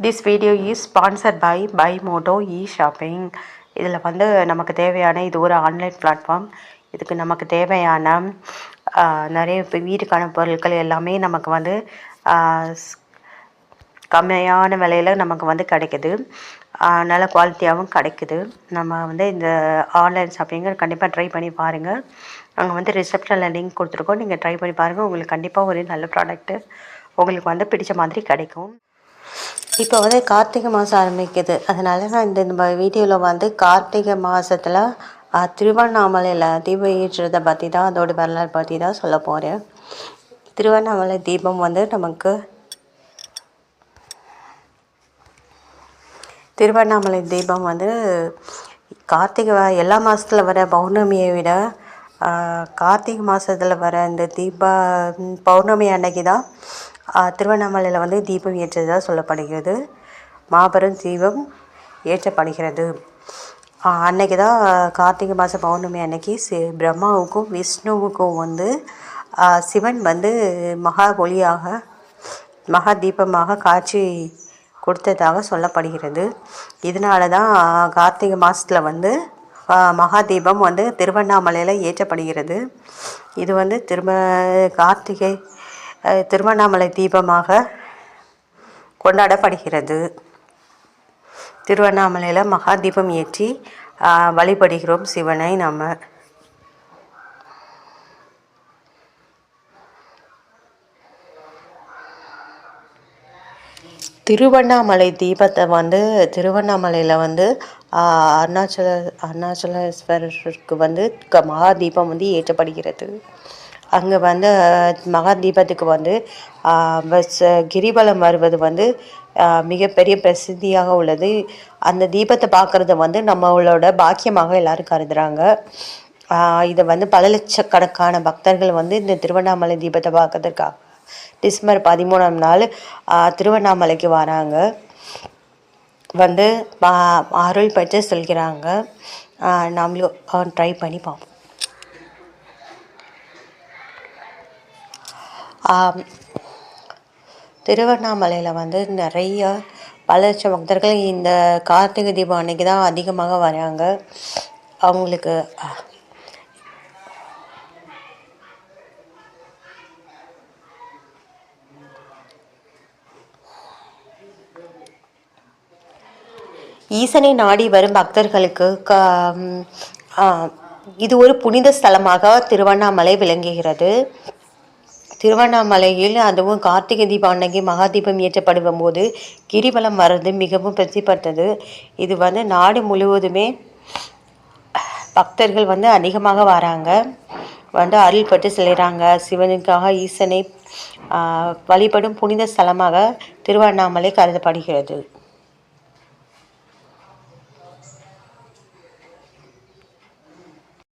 This video is sponsored by Pymoto shopping. இதில் வந்து நமக்கு தேவையான இது ஒரு ஆன்லைன் பிளாட்ஃபார்ம். இதுக்கு நமக்கு தேவையான நிறைய இப்போ வீட்டுக்கான பொருட்கள் எல்லாமே நமக்கு வந்து கம்மியான விலையில் நமக்கு வந்து கிடைக்குது. நல்ல குவாலிட்டியாகவும் கிடைக்குது. நம்ம வந்து இந்த ஆன்லைன் ஷாப்பிங்கை கண்டிப்பாக ட்ரை பண்ணி பாருங்கள். நாங்கள் வந்து ரிசப்ஷனில் லிங்க் கொடுத்துருக்கோம். நீங்கள் ட்ரை பண்ணி பாருங்கள். உங்களுக்கு கண்டிப்பாக ஒரு நல்ல ப்ராடக்ட்டு உங்களுக்கு வந்து பிடிச்ச மாதிரி கிடைக்கும். இப்போ வந்து கார்த்திகை மாதம் ஆரம்பிக்குது. அதனால நான் இந்த வீடியோவில் வந்து கார்த்திகை மாதத்தில் திருவண்ணாமலையில் தீபம் ஏற்றுறதை பற்றி தான், அதோட வரலாறு பற்றி தான் சொல்ல போகிறேன். திருவண்ணாமலை தீபம் வந்து திருவண்ணாமலை தீபம் வந்து கார்த்திகை எல்லா மாதத்தில் வர பௌர்ணமியை விட கார்த்திகை மாதத்தில் வர இந்த பௌர்ணமி அன்னைக்கு தான் திருவண்ணாமலையில் வந்து தீபம் ஏற்றதாக சொல்லப்படுகிறது. மாபெரும் தீபம் ஏற்றப்படுகிறது. அன்னைக்கு தான் கார்த்திகை மாதம் பௌர்ணமி அன்னைக்கு பிரம்மாவுக்கும் விஷ்ணுவுக்கும் வந்து சிவன் வந்து மகா தீபமாக காட்சி கொடுத்ததாக சொல்லப்படுகிறது. இதனால தான் கார்த்திகை மாதத்தில் வந்து மகா தீபம் வந்து திருவண்ணாமலையில் ஏற்றப்படுகிறது. இது வந்து திருவண்ணாமலை தீபமாக கொண்டாடப்படுகிறது. திருவண்ணாமலையில் மகா தீபம் ஏற்றி வழிபடுகிறோம் சிவனை. நம்ம திருவண்ணாமலை தீபத்தை வந்து திருவண்ணாமலையில் வந்து அருணாச்சலேஸ்வரருக்கு வந்து மகா தீபம் வந்து ஏற்றப்படுகிறது. அங்கே வந்து மகா தீபத்துக்கு வந்து கிரிவலம் வருவது வந்து மிகப்பெரிய பிரசித்தியாக உள்ளது. அந்த தீபத்தை பார்க்குறத வந்து நம்மளோட பாக்கியமாக எல்லோரும் கருதுகிறாங்க. இதை வந்து பல லட்சக்கணக்கான பக்தர்கள் வந்து இந்த திருவண்ணாமலை தீபத்தை பார்க்கறதுக்காக டிசம்பர் 13ஆம் நாள் திருவண்ணாமலைக்கு வராங்க. வந்து அருள் பெற்று சொல்கிறாங்க. நம்மளும் ட்ரை பண்ணி பார்ப்போம். திருவண்ணாமலையில் வந்து நிறைய பல லட்சம் பக்தர்கள் இந்த கார்த்திகை தீபம் அன்னைக்கு தான் அதிகமாக வராங்க. அவங்களுக்கு ஈசனை நாடி வரும் பக்தர்களுக்கு இது ஒரு புனித ஸ்தலமாக திருவண்ணாமலை விளங்குகிறது. திருவண்ணாமலையில் அதுவும் கார்த்திகை தீபம் அன்னைக்கு மகா தீபம் ஏற்றப்படும் போது கிரிவலம் வர்றது மிகவும் பிரசிப்பட்டது. இது வந்து நாடு முழுவதுமே பக்தர்கள் வந்து அதிகமாக வராங்க. வந்து அருள் பட்டு செல்கிறாங்க. சிவனுக்காக ஈசனை வழிபடும் புனித ஸ்தலமாக திருவண்ணாமலை கருதப்படுகிறது.